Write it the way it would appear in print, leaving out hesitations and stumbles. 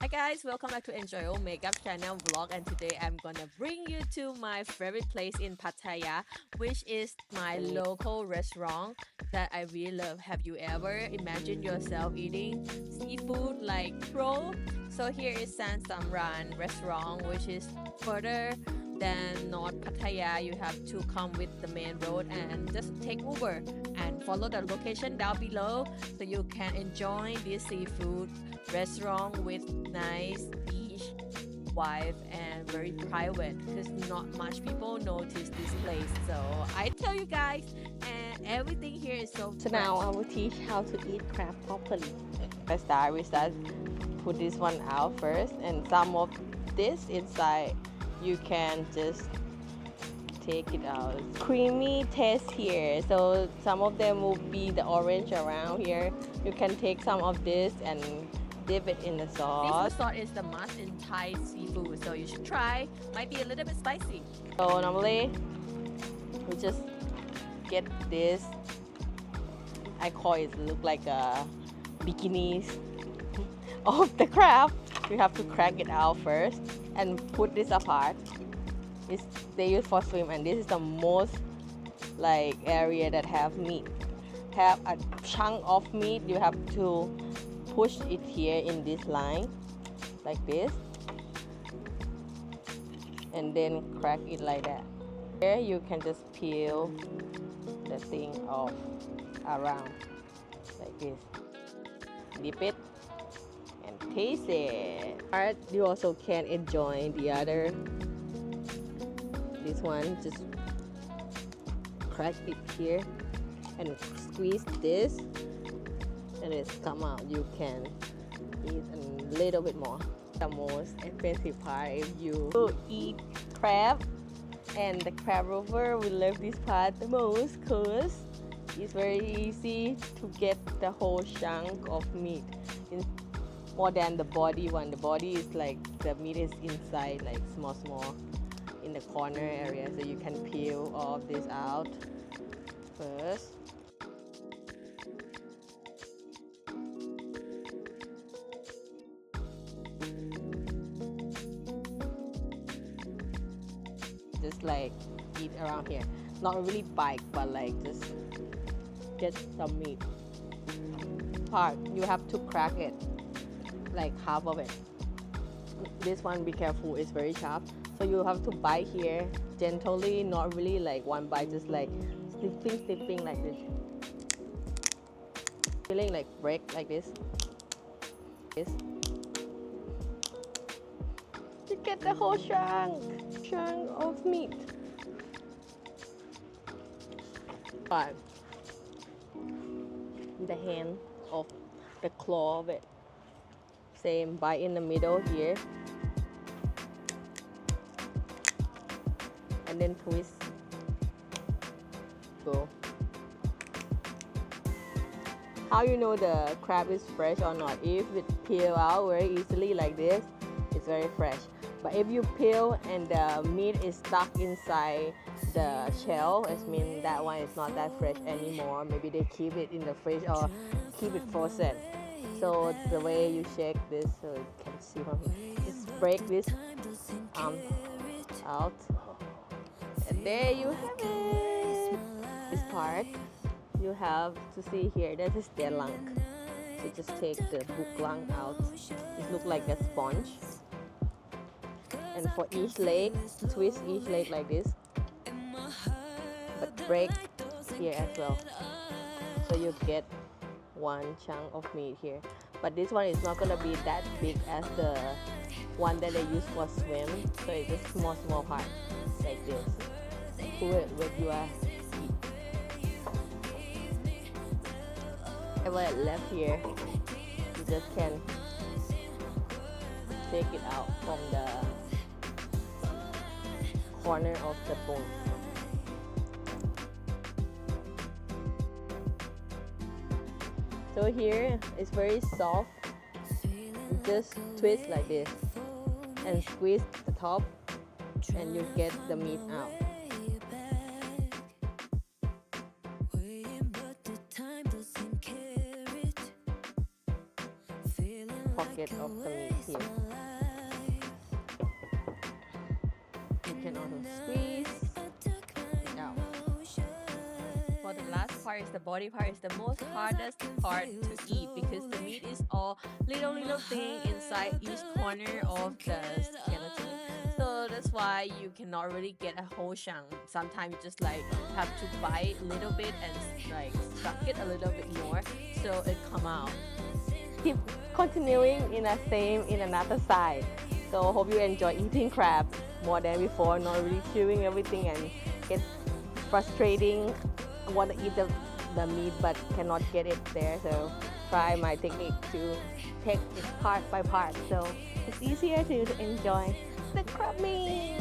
Hi guys, welcome back to Enjoy Your Makeup channel vlog, and today I'm gonna bring you to my favorite place in Pattaya, which is my local restaurant that I really love. Have you ever imagined yourself eating seafood like pro? So here is San Samran restaurant, which is further than North Pattaya. You have to come with the main road and just take Uber and follow the location down below so you can enjoy this seafood restaurant with nice beach vibe and very private because not much people notice this place. So I tell you guys, and everything here is so Now fresh. I will teach how to eat crab properly. We start put this one out first, and some of this inside you can just take it out. Creamy taste here, so some of them will be the orange around here. You can take some of this and dip it in the Seafood sauce. sauce is the must in Thai seafood, so you should try. Might be a little bit spicy. So normally we just get this. I call it look like a bikinis of the crab. You have to crack it out first and put this apart. They use for swim, and this is the most like area that have meat. Have a chunk of meat. You have to push it here in this line like this, and then crack it like that. Here you can just peel the thing off around like this. Dip it and taste it. Alright, you also can enjoy the other. This one, just crack it here and squeeze this, and it's come out. You can eat a little bit more. The most expensive part if you eat crab, and the crab rover will love this part the most because it's very easy to get the whole chunk of meat. It's more than the body one. The body is like the meat is inside, like small in the corner area, so you can peel all of this out first. Just like eat around here, not really bite, but like just get some meat. Part you have to crack it, like half of it. This one, be careful, it's very sharp, so you have to bite here gently, not really like one bite, just like snipping like this, feeling like break like this. You get the whole chunk of meat. But the hand of the claw of it, same, bite in the middle here, and then twist. Go. How you know the crab is fresh or not? If it peel out very easily like this, it's very fresh. But if you peel and the meat is stuck inside the shell, it means that one is not that fresh anymore. Maybe they keep it in the fridge or keep it frozen. So the way you shake this, so you can see from here, just break this out, and there you have it. This part you have to see here, that is their lung. So just take the book lung out. It looks like a sponge. And for each leg, twist each leg like this, but break here as well, so you get one chunk of meat here. But this one is not gonna be that big as the one that they use for swim, so it's just small part like this. Pull it with your feet. Whatever it left here, you just can take it out from the corner of the bone. So here it's very soft. You just twist like this and squeeze the top, and you get the meat out. Pocket of the meat here. You can also squeeze it out. For the last part is the body part is the most hardest part to eat because the meat is all little thing inside each corner of the skeleton. So that's why you cannot really get a whole chunk. Sometimes you just like have to bite a little bit and like suck it a little bit more so it come out. Keep continuing in another side. So hope you enjoy eating crab more than before, not really chewing everything, and it's frustrating. I want to eat the meat but cannot get it there, so try my technique to take it part by part so it's easier to enjoy the crab meat.